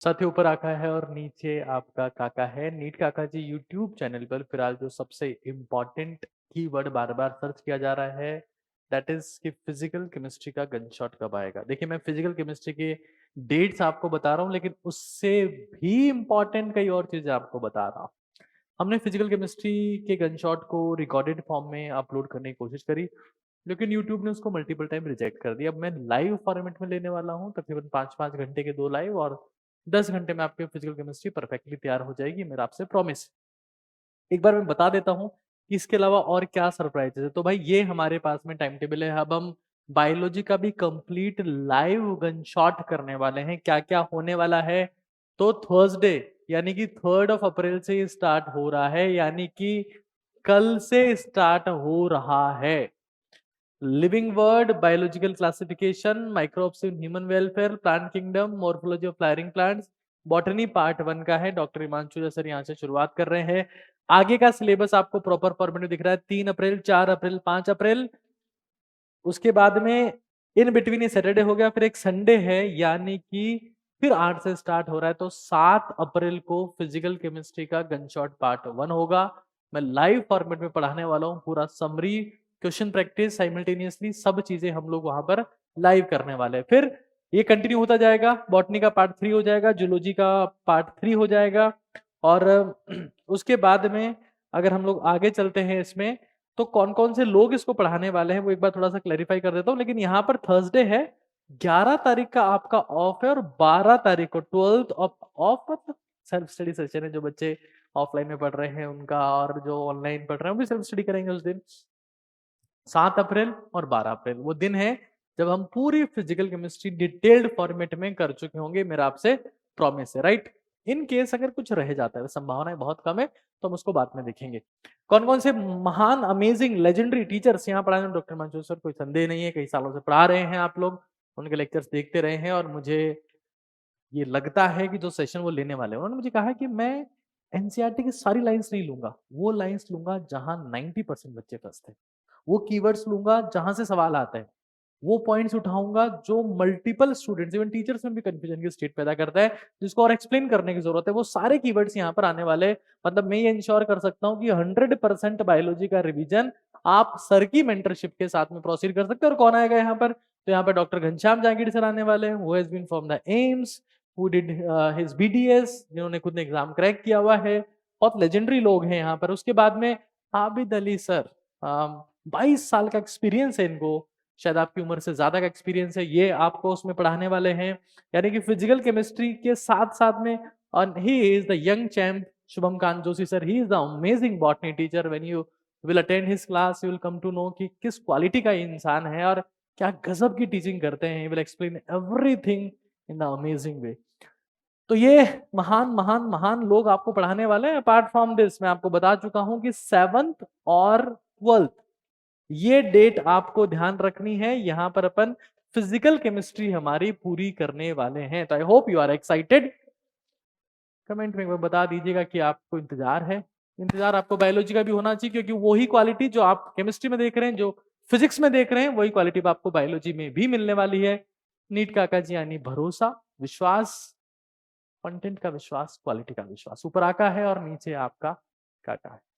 साथियों ऊपर आका है और नीचे आपका काका है। नीट काका जी यूट्यूब चैनल पर फिलहाल जो सबसे इम्पोर्टेंट कीवर्ड बार-बार सर्च किया जा रहा है दैट इज़ कि फिजिकल केमिस्ट्री का गनशॉट कब आएगा? देखिए मैं फिजिकल केमिस्ट्री के डेट्स आपको बता रहा हूँ लेकिन उससे भी इम्पोर्टेंट कई और चीज़ें आपको बता रहा हूँ। हमने फिजिकल केमिस्ट्री के गनशॉट को रिकॉर्डेड फॉर्म में अपलोड करने की कोशिश करी, लेकिन यूट्यूब ने उसको मल्टीपल टाइम रिजेक्ट कर दिया। अब मैं लाइव फॉर्मेट में लेने वाला हूँ, तकरीबन 5-5 घंटे के 2 लाइव और 10 घंटे में आपकी फिजिकल केमिस्ट्री परफेक्टली तैयार हो जाएगी, मेरा आपसे प्रॉमिस। एक बार मैं बता देता हूँ कि इसके अलावा और क्या सरप्राइज़ेज़ है। तो भाई ये हमारे पास में टाइम टेबल है, अब हम बायोलॉजी का भी कंप्लीट लाइव गनशॉट करने वाले हैं। क्या-क्या होने वाला है? तो थर्सडे यानी कि 3rd ऑफ अप्रैल से ये स्टार्ट हो रहा है, यानी कि कल से स्टार्ट हो रहा है। Living word, biological classification, microbes in human welfare, plant kingdom, morphology of flowering plants, botany part 1 का है। डॉक्टर हिमांशु सर यहाँ से शुरुआत कर रहे हैं। आगे का सिलेबस आपको प्रॉपर फॉर्मेट में दिख रहा है। 3 अप्रैल, 4 अप्रैल, 5 अप्रैल। उसके बाद में इन बिटवीन ये सैटरडे हो गया, फिर एक संडे है, यानी कि फिर 8 से स्टार्ट हो रहा है। तो 7 अप्रैल को फिजिकल केमिस्ट्री का गनशॉट पार्ट 1 होगा। मैं लाइव फॉर्मेट में पढ़ाने वाला हूँ, पूरा समरी, क्वेश्चन प्रैक्टिस साइमल्टेनियसली सब चीजें हम लोग वहां पर लाइव करने वाले हैं। फिर ये कंटिन्यू होता जाएगा, बॉटनी का पार्ट 3 हो जाएगा, जूलॉजी का पार्ट 3 हो जाएगा और उसके बाद में अगर हम लोग आगे चलते हैं इसमें, तो कौन-कौन से लोग इसको पढ़ाने वाले हैं वो एक बार थोड़ा-सा क्लैरिफाई कर देता हूँ। लेकिन यहाँ पर थर्सडे है, 11 तारीख का आपका ऑफ है और 12 तारीख को 12th ऑफ ऑफ मतलब सेल्फ स्टडी सेशन है। जो बच्चे ऑफलाइन में पढ़ रहे हैं उनका और जो ऑनलाइन पढ़ रहे हैं वो भी सेल्फ स्टडी करेंगे उस दिन। 7 अप्रैल और 12 अप्रैल वो दिन है जब हम पूरी फिजिकल केमिस्ट्री डिटेल्ड फॉर्मेट में कर चुके होंगे, मेरा आपसे प्रॉमिस है, राइट? इन केस अगर कुछ रह जाता है, संभावनाएं बहुत कम है, तो हम उसको बाद में देखेंगे। कौन-कौन से महान, अमेजिंग, लेजेंडरी टीचर्स यहाँ पढ़ा रहे हैं? डॉक्टर मंजूर सर, कोई संदेह नहीं है, कई सालों से पढ़ा रहे हैं आप लोग, उनके लेक्चर्स देखते रहे हैं और मुझे ये लगता है कि जो सेशन वो लेने वाले हैं, उन्होंने मुझे कहा है कि मैं एनसीईआरटी की सारी लाइन्स नहीं लूँगा, वो लाइन्स लूँगा जहाँ 90% बच्चे फँसते हैं। वो कीवर्ड्स लूँगा जहाँ से सवाल आता है। वो पॉइंट्स उठाऊँगा जो मल्टीपल स्टूडेंट्स, इवन टीचर्स में भी कन्फ्यूजन की स्टेट पैदा करता है, जिसको और एक्सप्लेन करने की ज़रूरत है। वो सारे कीवर्ड्स यहाँ पर आने वाले हैं। मतलब मैं ये इंश्योर कर सकता हूँ कि 100% बायोलॉजी का रिवीजन आप सर की मेंटरशिप के साथ में प्रोसीड कर सकते हैं। और कौन आएगा यहाँ पर? तो यहाँ पर डॉक्टर घनश्याम जहांगीर सर आने वाले हैं, who has been from the AIIMS, who did his BDS, जिन्होंने खुद ने एग्जाम क्रैक किया हुआ है। बहुत लेजेंडरी लोग हैं यहाँ पर। उसके बाद में आबिद अली सर, 22 साल का एक्सपीरियंस है इनको, शायद आपकी उम्र से ज्यादा का एक्सपीरियंस है, ये आपको उसमें पढ़ाने वाले हैं। यानी कि फिजिकल केमिस्ट्री के साथ साथ में, और he is the young champ Shubham Kant Joshi sir, he is the amazing botany teacher. When you will attend his class you will come to know कि किस क्वालिटी का ये इंसान है और क्या गजब की टीचिंग करते हैं। He will explain everything in the amazing वे। तो ये महान महान महान लोग आपको पढ़ाने वाले हैं। अपार्ट फ्रॉम दिस मैं आपको बता चुका हूं कि 7th और 12th ये डेट आपको ध्यान रखनी है। यहां पर अपन फिजिकल केमिस्ट्री हमारी पूरी करने वाले हैं। तो I hope you are excited. Comment में एक बार बता दीजिएगा कि आपको इंतजार है। इंतजार आपको बायोलॉजी का भी होना चाहिए, क्योंकि वही क्वालिटी जो आप केमिस्ट्री में देख रहे हैं, जो फिजिक्स में देख रहे हैं, वही क्वालिटी आपको बायोलॉजी में भी मिलने वाली है। नीट काका जी यानी भरोसा, विश्वास, कंटेंट का विश्वास, क्वालिटी का विश्वास। ऊपर आका है और नीचे आपका काका है।